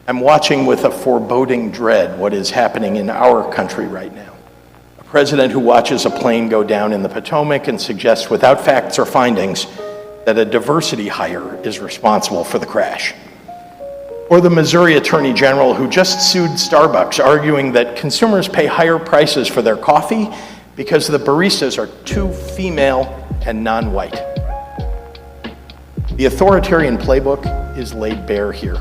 I'm watching with a foreboding dread what is happening in our country right now. A president who watches a plane go down in the Potomac and suggests without facts or findings that a diversity hire is responsible for the crash. Or the Missouri Attorney General who just sued Starbucks, arguing that consumers pay higher prices for their coffee because the baristas are too female and non-white. The authoritarian playbook is laid bare here.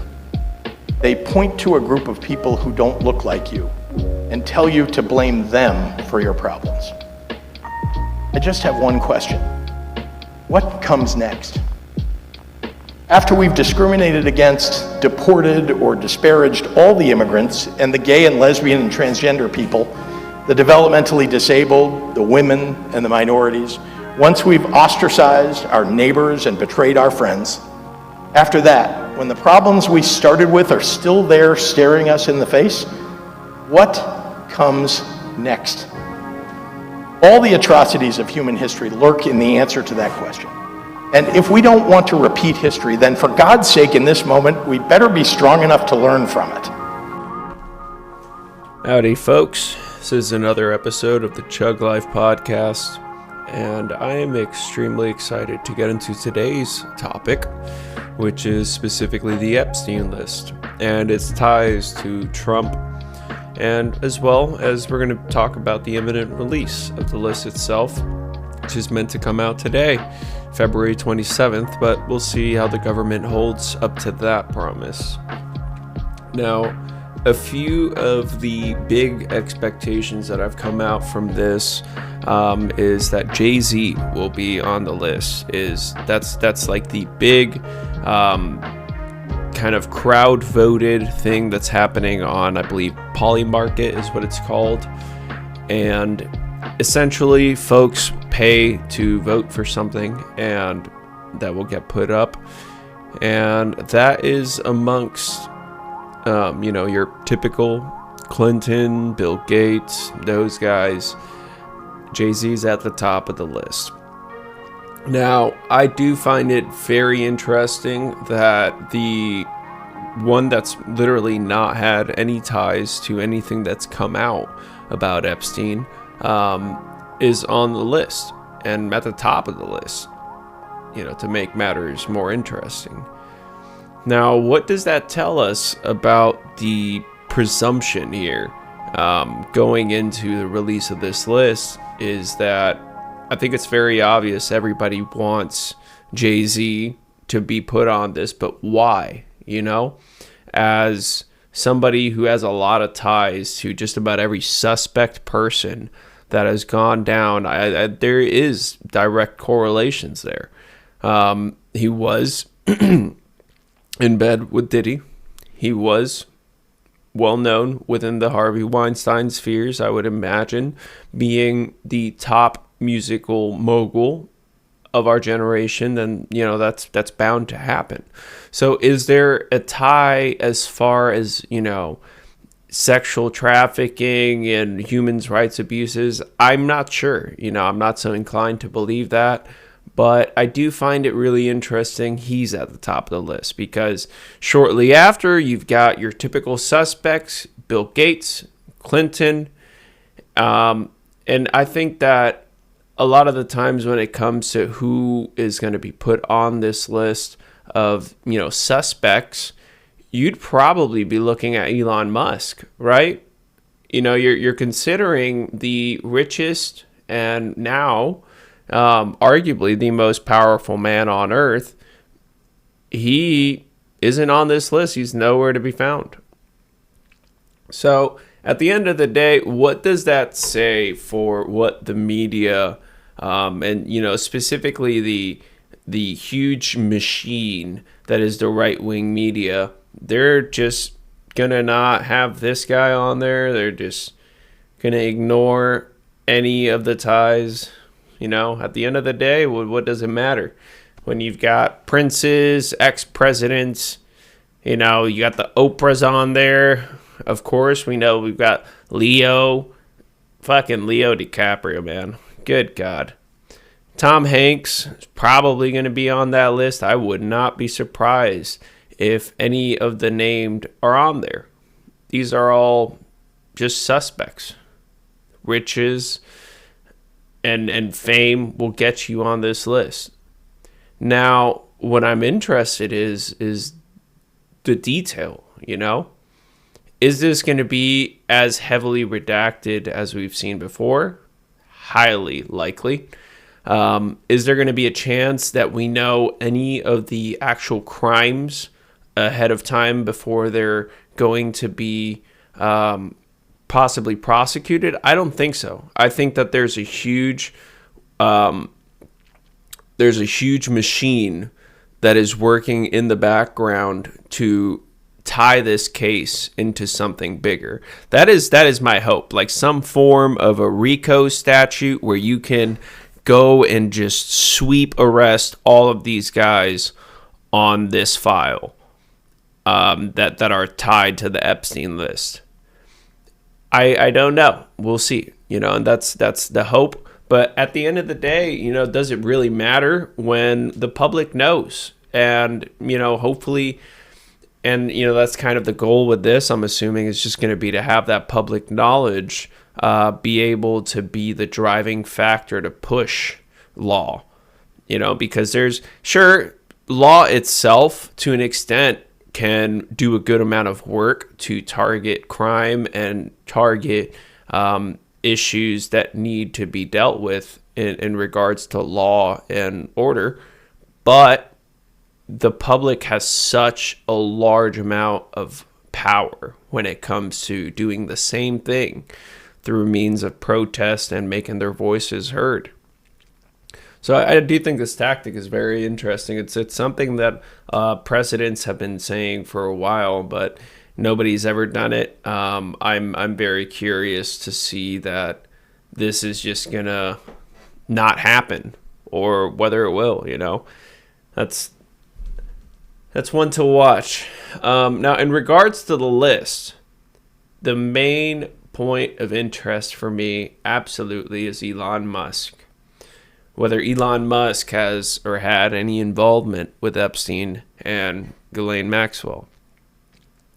They point to a group of people who don't look like you and tell you to blame them for your problems. I just have one question. What comes next? After we've discriminated against, deported, or disparaged all the immigrants and the gay and lesbian and transgender people, the developmentally disabled, the women, and the minorities, once we've ostracized our neighbors and betrayed our friends, after that, when the problems we started with are still there staring us in the face, what comes next? All the atrocities of human history lurk in the answer to that question. And if we don't want to repeat history, then for God's sake, in this moment, we better be strong enough to learn from it. Howdy, folks. This is another episode of the Chug Life Podcast, and I am extremely excited to get into today's topic, which is specifically the Epstein list and its ties to Trump, and as well as we're going to talk about the imminent release of the list itself, which is meant to come out today, February 27th, but we'll see how the government holds up to that promise. Now, a few of the big expectations that have come out from this is that Jay-Z will be on the list. That's like the big kind of crowd voted thing that's happening on, I believe, Polymarket is what it's called. And essentially, folks pay to vote for something, and that will get put up. And that is amongst, your typical Clinton, Bill Gates, those guys. Jay-Z's at the top of the list. Now, I do find it very interesting that the one that's literally not had any ties to anything that's come out about Epstein is on the list and at the top of the list, to make matters more interesting. Now, what does that tell us about the presumption here going into the release of this list is that I think it's very obvious everybody wants Jay-Z to be put on this, but why? As somebody who has a lot of ties to just about every suspect person that has gone down, there is direct correlations there. He was in bed with Diddy. He was well known within the Harvey Weinstein spheres, I would imagine, being the top musical mogul of our generation. Then that's bound to happen. So is there a tie as far as sexual trafficking and human rights abuses? I'm not sure. I'm not so inclined to believe that, but I do find it really interesting he's at the top of the list, because shortly after, you've got your typical suspects, Bill Gates, Clinton, and I think that a lot of the times when it comes to who is going to be put on this list of, suspects, you'd probably be looking at Elon Musk, right? You're considering the richest and now arguably the most powerful man on earth. He isn't on this list. He's nowhere to be found. So at the end of the day, what does that say for what the media and specifically the huge machine that is the right-wing media? They're just gonna not have this guy on there. They're just gonna ignore any of the ties. At the end of the day, what does it matter when you've got princes, ex-presidents? You got the Oprahs on there. Of course, we know we've got Leo DiCaprio, man. Good God. Tom Hanks is probably going to be on that list. I would not be surprised if any of the named are on there. These are all just suspects. Riches and fame will get you on this list. Now, what I'm interested is the detail, Is this going to be as heavily redacted as we've seen before? Highly likely. Is there going to be a chance that we know any of the actual crimes ahead of time before they're going to be possibly prosecuted? I don't think so. I think that there's a huge machine that is working in the background to tie this case into something bigger. That is my hope, like some form of a RICO statute where you can go and just sweep arrest all of these guys on this file that are tied to the Epstein list. I don't know. We'll see. And that's the hope. But at the end of the day, does it really matter when the public knows? And, hopefully, and, that's kind of the goal with this, I'm assuming, is just going to be to have that public knowledge be able to be the driving factor to push law, because law itself, to an extent, can do a good amount of work to target crime and target issues that need to be dealt with in regards to law and order. But the public has such a large amount of power when it comes to doing the same thing through means of protest and making their voices heard. So I do think this tactic is very interesting. It's something that presidents have been saying for a while, but nobody's ever done it. I'm very curious to see that this is just gonna not happen, or whether it will. That's one to watch. Now, in regards to the list, the main point of interest for me absolutely is Elon Musk. Whether Elon Musk has or had any involvement with Epstein and Ghislaine Maxwell.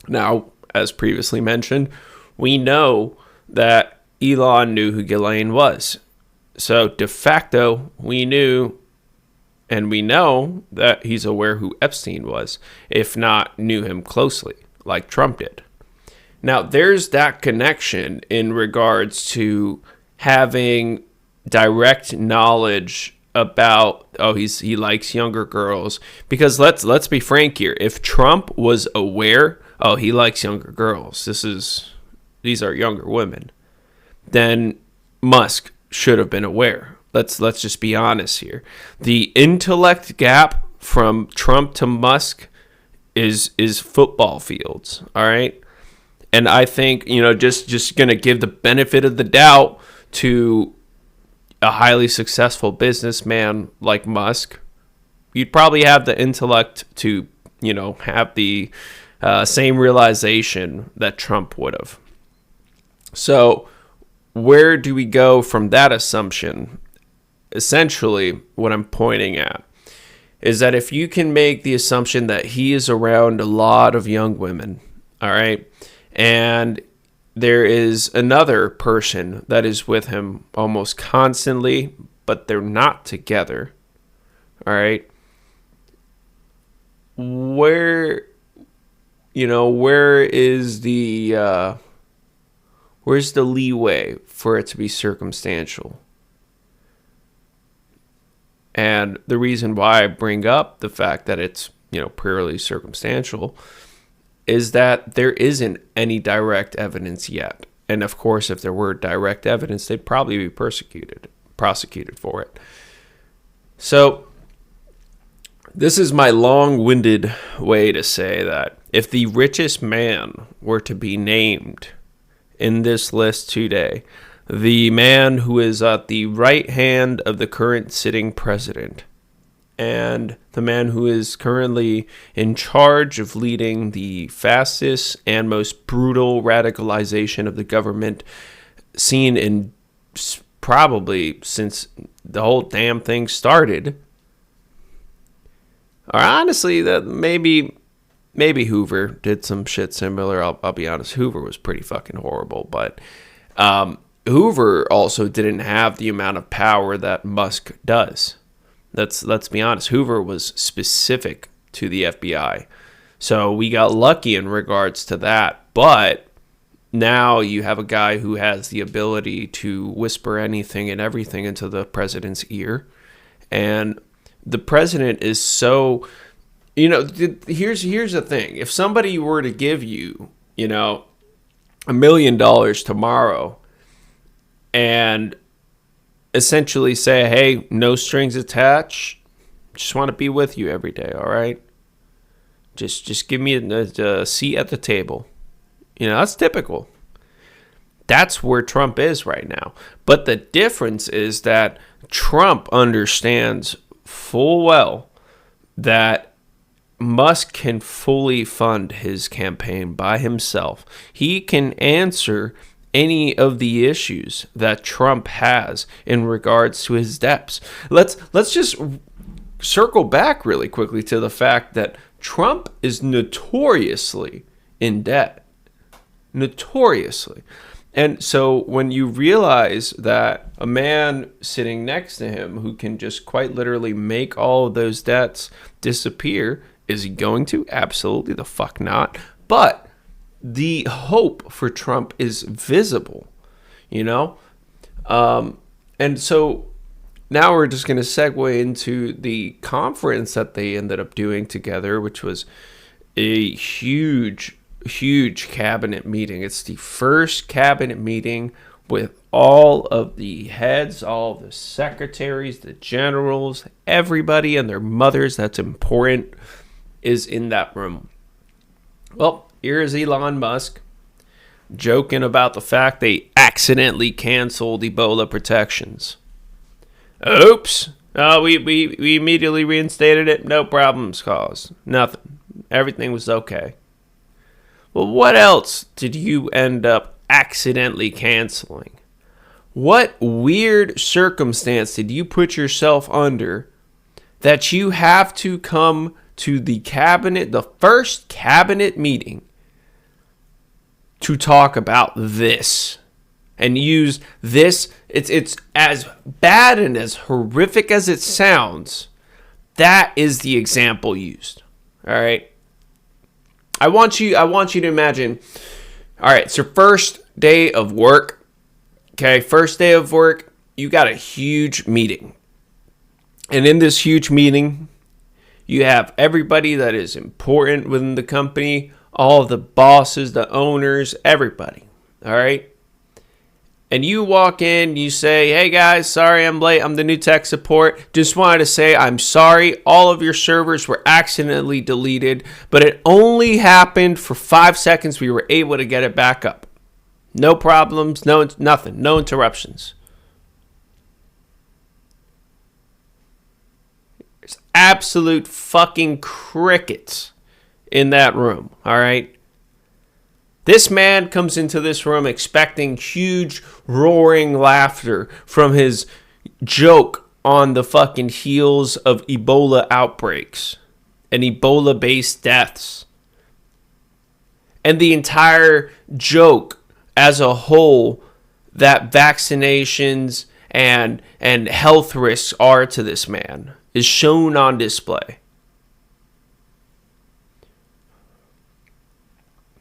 Now, as previously mentioned, we know that Elon knew who Ghislaine was. So de facto, we knew and we know that he's aware who Epstein was, if not knew him closely, like Trump did. Now, there's that connection in regards to having direct knowledge about, he likes younger girls. Because let's be frank here. If Trump was aware, he likes younger girls, these are younger women, then Musk should have been aware. Let's just be honest here. The intellect gap from Trump to Musk is football fields, all right? And I think, just going to give the benefit of the doubt to a highly successful businessman like Musk. You'd probably have the intellect to, have the same realization that Trump would have. So where do we go from that assumption? Essentially, what I'm pointing at is that if you can make the assumption that he is around a lot of young women, all right, and there is another person that is with him almost constantly, but they're not together, all right, where's the leeway for it to be circumstantial? And the reason why I bring up the fact that it's, purely circumstantial is that there isn't any direct evidence yet. And of course, if there were direct evidence, they'd probably be prosecuted for it. So this is my long-winded way to say that if the richest man were to be named in this list today, the man who is at the right hand of the current sitting president, and the man who is currently in charge of leading the fastest and most brutal radicalization of the government seen in probably since the whole damn thing started, or honestly, that maybe maybe Hoover did some shit similar. I'll be honest. Hoover was pretty fucking horrible, but Hoover also didn't have the amount of power that Musk does. Let's be honest. Hoover was specific to the FBI. So we got lucky in regards to that. But now you have a guy who has the ability to whisper anything and everything into the president's ear. And the president is so, here's the thing. If somebody were to give you, $1 million tomorrow and essentially say, hey, no strings attached, just want to be with you every day, all right? Just give me a seat at the table. That's typical. That's where Trump is right now. But the difference is that Trump understands full well that Musk can fully fund his campaign by himself. He can answer any of the issues that Trump has in regards to his debts. Let's just circle back really quickly to the fact that Trump is notoriously in debt. Notoriously. And so when you realize that a man sitting next to him who can just quite literally make all of those debts disappear, is he going to? Absolutely the fuck not. But the hope for Trump is visible, and so now we're just going to segue into the conference that they ended up doing together, which was a huge cabinet meeting. It's the first cabinet meeting with all of the heads, all of the secretaries, the generals, everybody and their mothers that's important is in that room. Well, here's Elon Musk joking about the fact they accidentally canceled Ebola protections. Oops. We immediately reinstated it. No problems caused. Nothing. Everything was okay. Well, what else did you end up accidentally canceling? What weird circumstance did you put yourself under that you have to come to the first cabinet meeting, to talk about this and use this? It's as bad and as horrific as it sounds. That is the example used. All right. I want you to imagine. All right. It's your first day of work. Okay. First day of work. You got a huge meeting. And in this huge meeting, you have everybody that is important within the company, all of the bosses, the owners, everybody. All right. And you walk in, you say, hey guys, sorry I'm late. I'm the new tech support. Just wanted to say I'm sorry. All of your servers were accidentally deleted, but it only happened for 5 seconds. We were able to get it back up. No problems, nothing, no interruptions. There's absolute fucking crickets in that room, all right? This man comes into this room expecting huge roaring laughter from his joke on the fucking heels of Ebola outbreaks and Ebola-based deaths. And the entire joke as a whole that vaccinations and health risks are to this man is shown on display.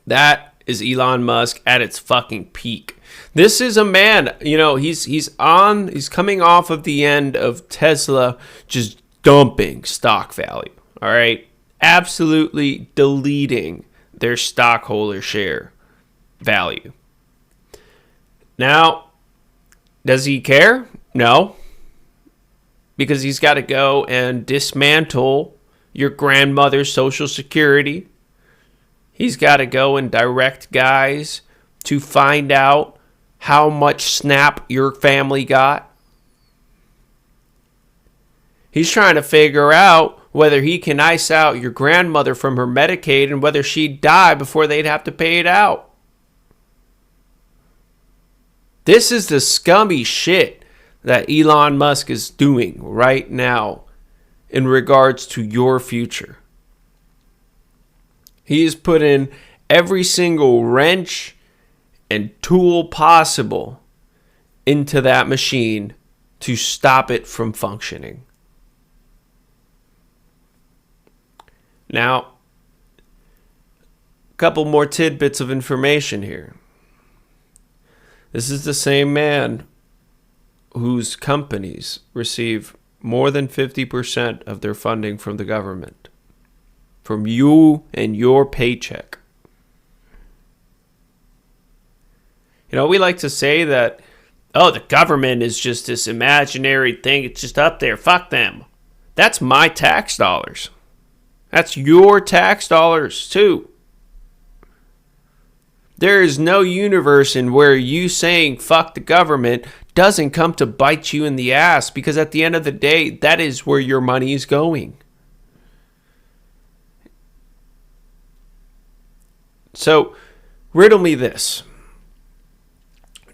That is Elon Musk at its fucking peak. This is a man, he's coming off of the end of Tesla just dumping stock value. All right. Absolutely deleting their stockholder share value. Now, does he care? No. Because he's got to go and dismantle your grandmother's Social Security. He's got to go and direct guys to find out how much SNAP your family got. He's trying to figure out whether he can ice out your grandmother from her Medicaid and whether she'd die before they'd have to pay it out. This is the scummy shit that Elon Musk is doing right now in regards to your future. He has put in every single wrench and tool possible into that machine to stop it from functioning. Now, a couple more tidbits of information here. This is the same man whose companies receive more than 50% of their funding from the government, from you and your paycheck. You know, we like to say that, oh, the government is just this imaginary thing. It's just up there. Fuck them. That's my tax dollars. That's your tax dollars, too. There is no universe in where you saying fuck the government doesn't come to bite you in the ass, because at the end of the day, that is where your money is going. So, riddle me this.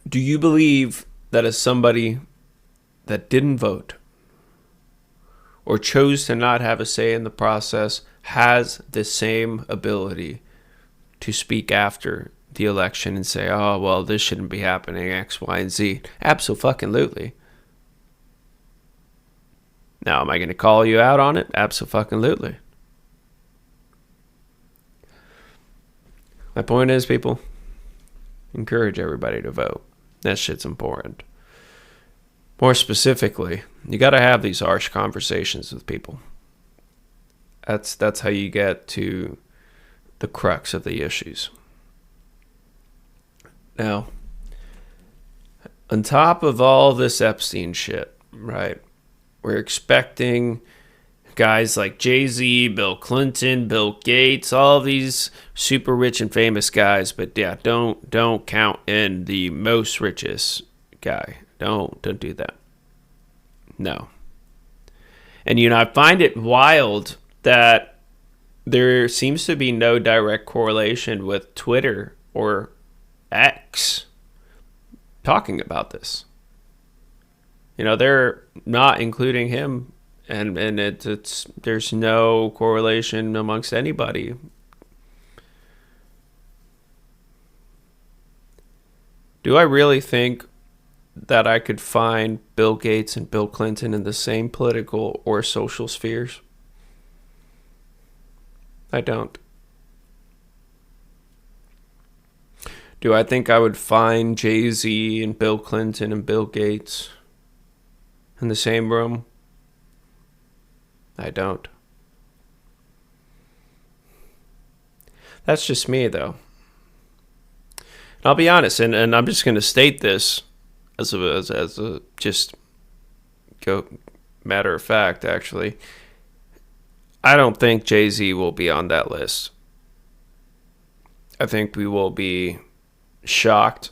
Do you believe that as somebody that didn't vote or chose to not have a say in the process has the same ability to speak after the election and say, oh, well, this shouldn't be happening, X, Y, and Z? Abso-fucking-lutely. Now, am I going to call you out on it? Abso-fucking-lutely. My point is, people, encourage everybody to vote. That shit's important. More specifically, you got to have these harsh conversations with people. That's how you get to the crux of the issues. Now, on top of all this Epstein shit, right, we're expecting guys like Jay-Z, Bill Clinton, Bill Gates, all these super rich and famous guys, but yeah, don't count in the most richest guy. Don't do that. No. And you know, I find it wild that there seems to be no direct correlation with Twitter or X talking about this. You know, they're not including him, and it's there's no correlation amongst anybody. Do I really think that I could find Bill Gates and Bill Clinton in the same political or social spheres? I don't. Do I think I would find Jay-Z and Bill Clinton and Bill Gates in the same room? I don't. That's just me, though. And I'll be honest, and I'm just going to state this as a just matter of fact, actually. I don't think Jay-Z will be on that list. I think we will be shocked,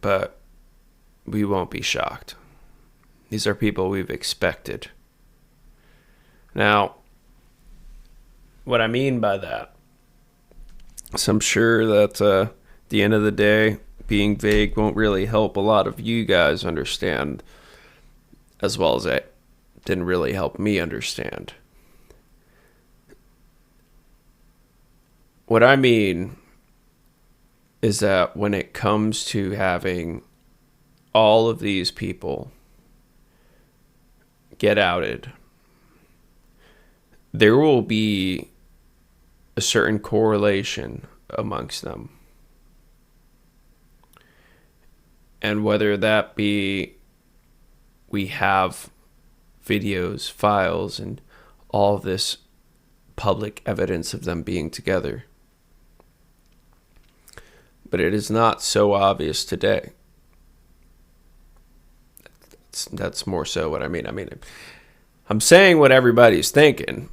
but we won't be shocked. These are people we've expected. Now, what I mean by that is I'm sure that at the end of the day, being vague won't really help a lot of you guys understand, as well as it didn't really help me understand. What I mean is that when it comes to having all of these people get outed, there will be a certain correlation amongst them. And whether that be we have videos, files, and all of this public evidence of them being together. But it is not so obvious today. That's more so what I mean. I'm saying what everybody's thinking,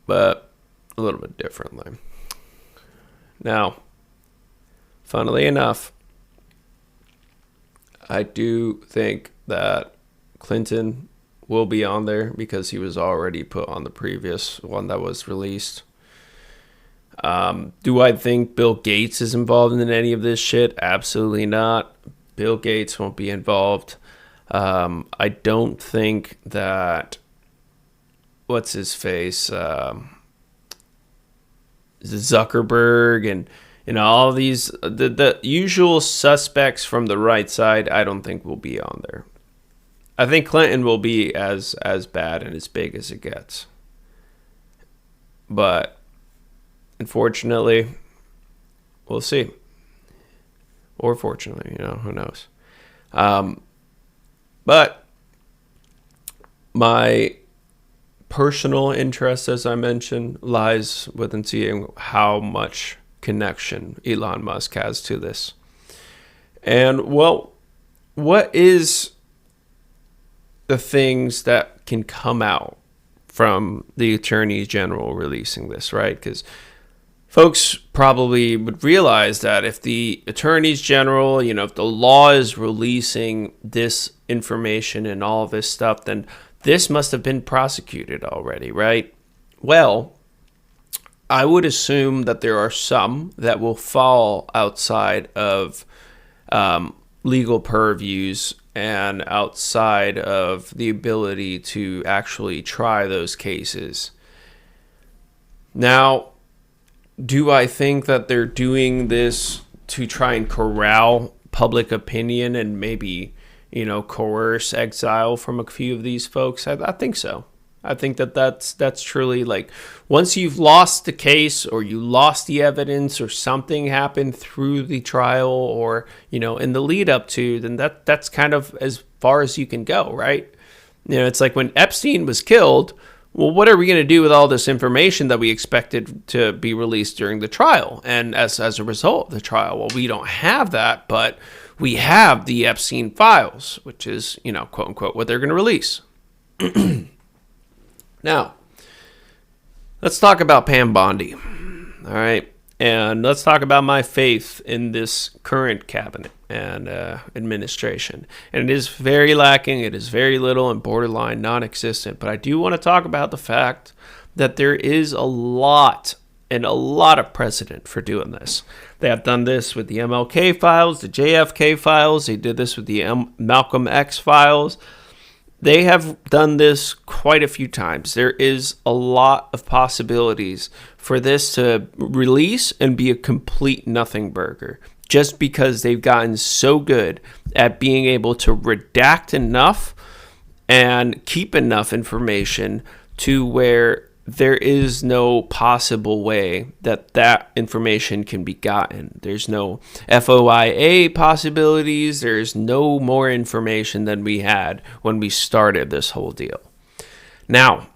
but a little bit differently. Now, funnily enough, I do think that Clinton will be on there because he was already put on the previous one that was released. Do I think Bill Gates is involved in any of this shit? Absolutely not. Bill Gates won't be involved. I don't think that what's his face Zuckerberg and all these the usual suspects from the right side, I don't think will be on there. I think Clinton will be as bad and as big as it gets. But unfortunately, we'll see. Or fortunately, who knows. But my personal interest, as I mentioned, lies within seeing how much connection Elon Musk has to this. And, well, what is the things that can come out from the Attorney General releasing this, right? Because folks probably would realize that if the attorneys general, if the law is releasing this information and all this stuff, then this must have been prosecuted already, right? Well, I would assume that there are some that will fall outside of legal purviews and outside of the ability to actually try those cases. Now, do I think that they're doing this to try and corral public opinion and maybe, coerce exile from a few of these folks? I think so. I think that's truly like, once you've lost the case or you lost the evidence or something happened through the trial or, in the lead up to, then that's kind of as far as you can go, right? It's like when Epstein was killed. Well, what are we going to do with all this information that we expected to be released during the trial? And as a result of the trial, well, we don't have that, but we have the Epstein files, which is, quote unquote, what they're going to release. Now, let's talk about Pam Bondi. All right. And let's talk about my faith in this current cabinet and administration. And it is very lacking. It is very little and borderline non-existent. But I do want to talk about the fact that there is a lot of precedent for doing this. They have done this with the MLK files, the JFK files. They did this with the Malcolm X files. They have done this quite a few times. There is a lot of possibilities for this to release and be a complete nothing burger, just because they've gotten so good at being able to redact enough and keep enough information to where there is no possible way that information can be gotten. There's no FOIA possibilities. There's no more information than we had when we started this whole deal. Now,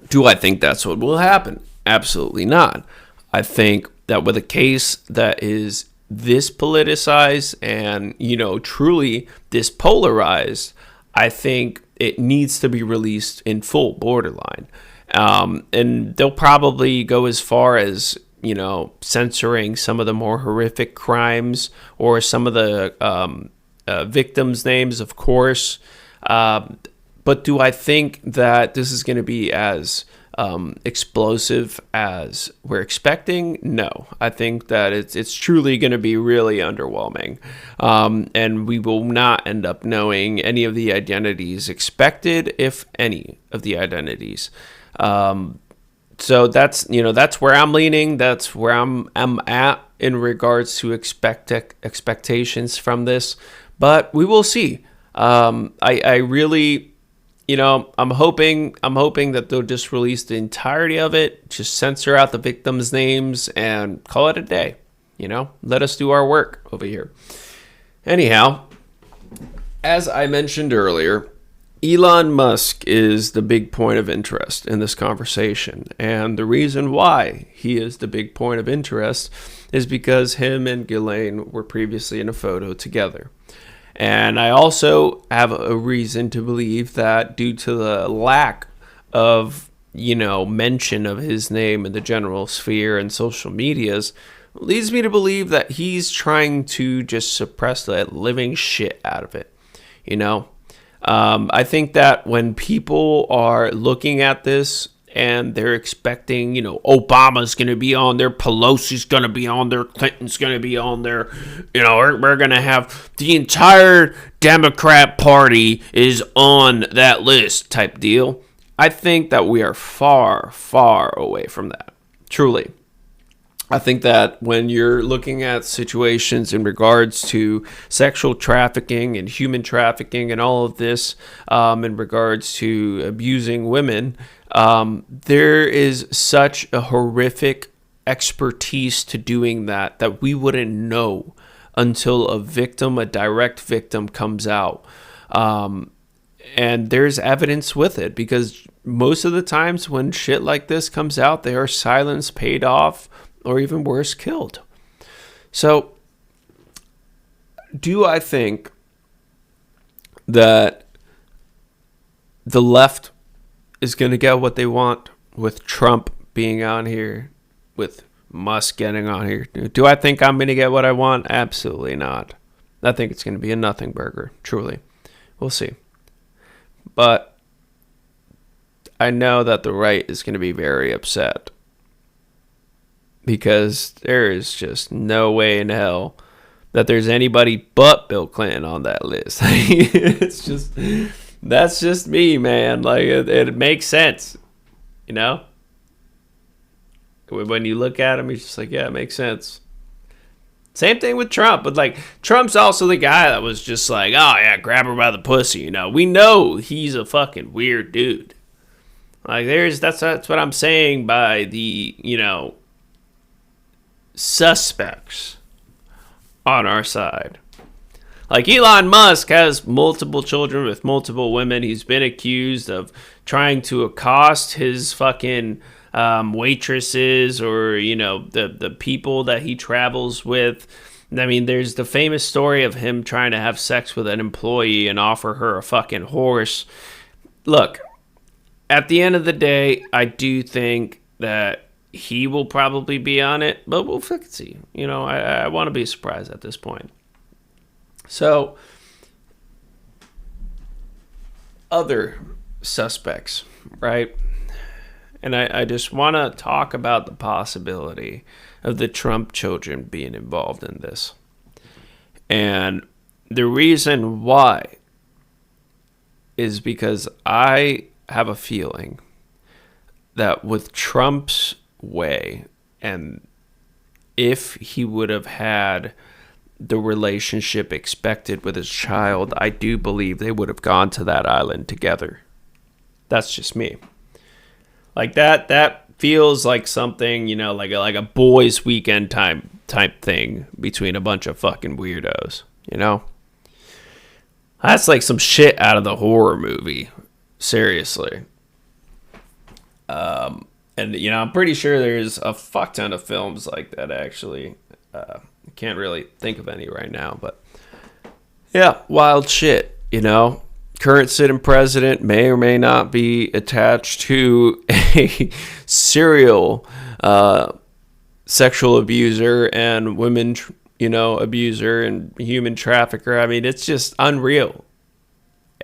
do I think that's what will happen? Absolutely not. I think that with a case that is this politicized and, truly this polarized, I think it needs to be released in full, borderline. And they'll probably go as far as, censoring some of the more horrific crimes or some of the victims' names, of course. But do I think that this is going to be as explosive as we're expecting? No. I think that it's truly going to be really underwhelming. And we will not end up knowing any of the identities expected, if any of the identities. So that's where I'm leaning. That's where I'm at in regards to expectations from this, but we will see. I really, I'm hoping that they'll just release the entirety of it, just censor out the victims' names and call it a day. Let us do our work over here. Anyhow, as I mentioned earlier, Elon Musk is the big point of interest in this conversation. And the reason why he is the big point of interest is because him and Ghislaine were previously in a photo together. And I also have a reason to believe that due to the lack of, mention of his name in the general sphere and social medias, leads me to believe that he's trying to just suppress the living shit out of it, I think that when people are looking at this and they're expecting, Obama's going to be on there, Pelosi's going to be on there, Clinton's going to be on there, we're going to have the entire Democrat Party is on that list type deal. I think that we are far, far away from that, truly. I think that when you're looking at situations in regards to sexual trafficking and human trafficking and all of this, in regards to abusing women, there is such a horrific expertise to doing that we wouldn't know until a direct victim comes out. And there's evidence with it, because most of the times when shit like this comes out, they are silenced, paid off, or even worse, killed. So, do I think that the left is going to get what they want with Trump being on here, with Musk getting on here? Do I think I'm going to get what I want? Absolutely not. I think it's going to be a nothing burger, truly. We'll see. But I know that the right is going to be very upset, because there is just no way in hell that there's anybody but Bill Clinton on that list. That's just me, man. Like, it makes sense, you know? When you look at him, he's just like, yeah, it makes sense. Same thing with Trump, but like, Trump's also the guy that was just like, oh yeah, grab her by the pussy, you know? We know he's a fucking weird dude. Like, that's what I'm saying by the, suspects on our side. Like, Elon Musk has multiple children with multiple women. He's been accused of trying to accost his fucking waitresses, or the people that he travels with. I mean, there's the famous story of him trying to have sex with an employee and offer her a fucking horse. Look, at the end of the day, I do think that he will probably be on it, but we'll fucking see. I want to be surprised at this point. So, other suspects, right? And I just want to talk about the possibility of the Trump children being involved in this. And the reason why is because I have a feeling that with Trump's way, and if he would have had the relationship expected with his child, I do believe they would have gone to that island together. That's just me. Like, that feels like something, like a boys' weekend type thing between a bunch of fucking weirdos, That's like some shit out of the horror movie. Seriously. And, I'm pretty sure there's a fuck ton of films like that, actually. I can't really think of any right now, but yeah, wild shit, Current sitting president may or may not be attached to a serial sexual abuser and women, abuser and human trafficker. I mean, it's just unreal.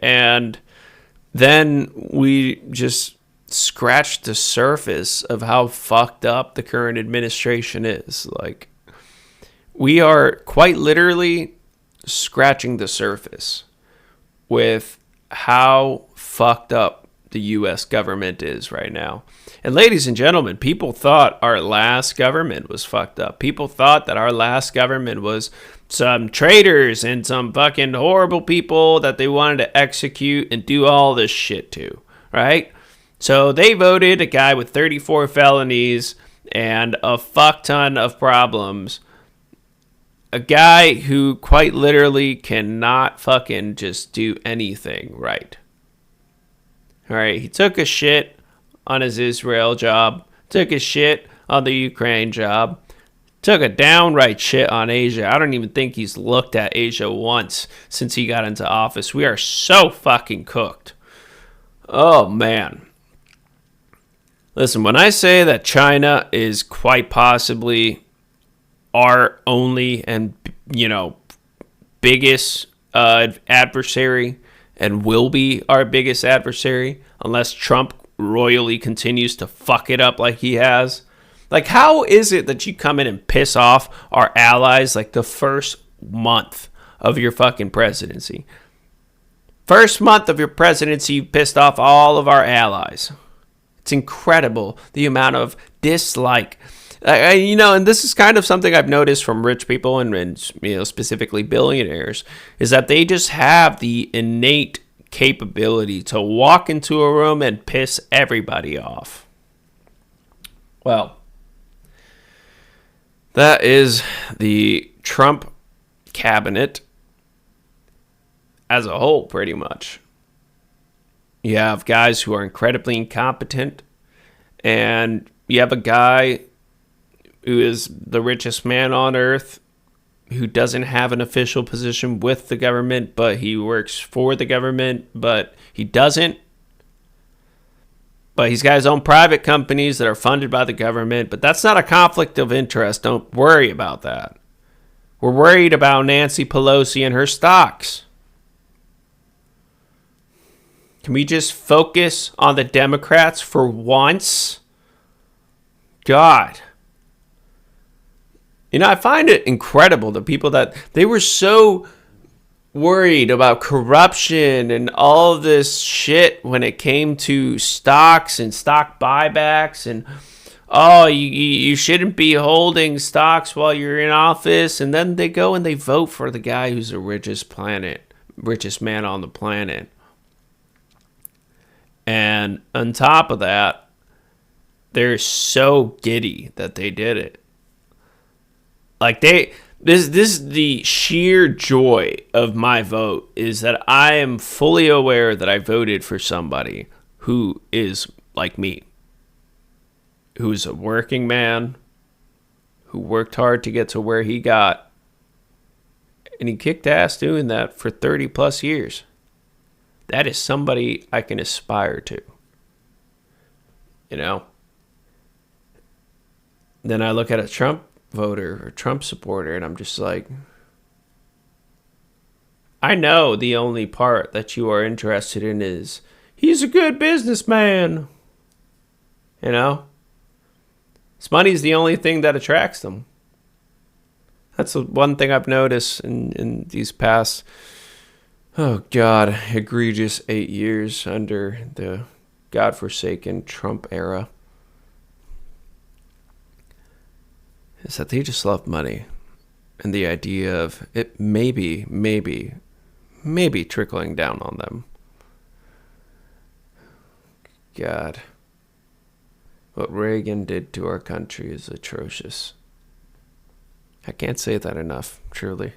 And then we just scratched the surface of how fucked up the current administration is. Like, we are quite literally scratching the surface with how fucked up the U.S. government is right now. And ladies and gentlemen, people thought our last government was fucked up. People thought that our last government was some traitors and some fucking horrible people that they wanted to execute and do all this shit to, right? So they voted a guy with 34 felonies and a fuck ton of problems. A guy who quite literally cannot fucking just do anything right. All right, he took a shit on his Israel job, took a shit on the Ukraine job, took a downright shit on Asia. I don't even think he's looked at Asia once since he got into office. We are so fucking cooked. Oh, man. Listen, when I say that China is quite possibly our only and, biggest adversary, and will be our biggest adversary unless Trump royally continues to fuck it up like he has. Like, how is it that you come in and piss off our allies like the first month of your fucking presidency? First month of your presidency, you pissed off all of our allies. It's incredible the amount of dislike And this is kind of something I've noticed from rich people and specifically billionaires, is that they just have the innate capability to walk into a room and piss everybody off. Well, that is the Trump cabinet as a whole, pretty much. You have guys who are incredibly incompetent, and you have a guy who is the richest man on earth, who doesn't have an official position with the government, but he works for the government, but he doesn't. But he's got his own private companies that are funded by the government, but that's not a conflict of interest. Don't worry about that. We're worried about Nancy Pelosi and her stocks. Can we just focus on the Democrats for once? God. I find it incredible, the people that they were so worried about corruption and all this shit when it came to stocks and stock buybacks and you shouldn't be holding stocks while you're in office, and then they go and they vote for the guy who's the richest man on the planet. And on top of that, they're so giddy that they did it. Like this is the sheer joy of my vote, is that I am fully aware that I voted for somebody who is like me, who's a working man, who worked hard to get to where he got, and he kicked ass doing that for 30 plus years. That is somebody I can aspire to. Then I look at a Trump voter or Trump supporter, and I'm just like, I know the only part that you are interested in is he's a good businessman. His money is the only thing that attracts them. That's the one thing I've noticed in these past, egregious 8 years under the godforsaken Trump era, is that they just love money and the idea of it maybe trickling down on them. God, what Reagan did to our country is atrocious. I can't say that enough, truly.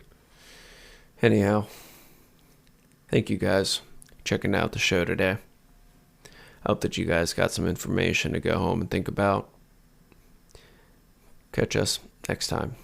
Anyhow, thank you guys for checking out the show today. I hope that you guys got some information to go home and think about. Catch us next time.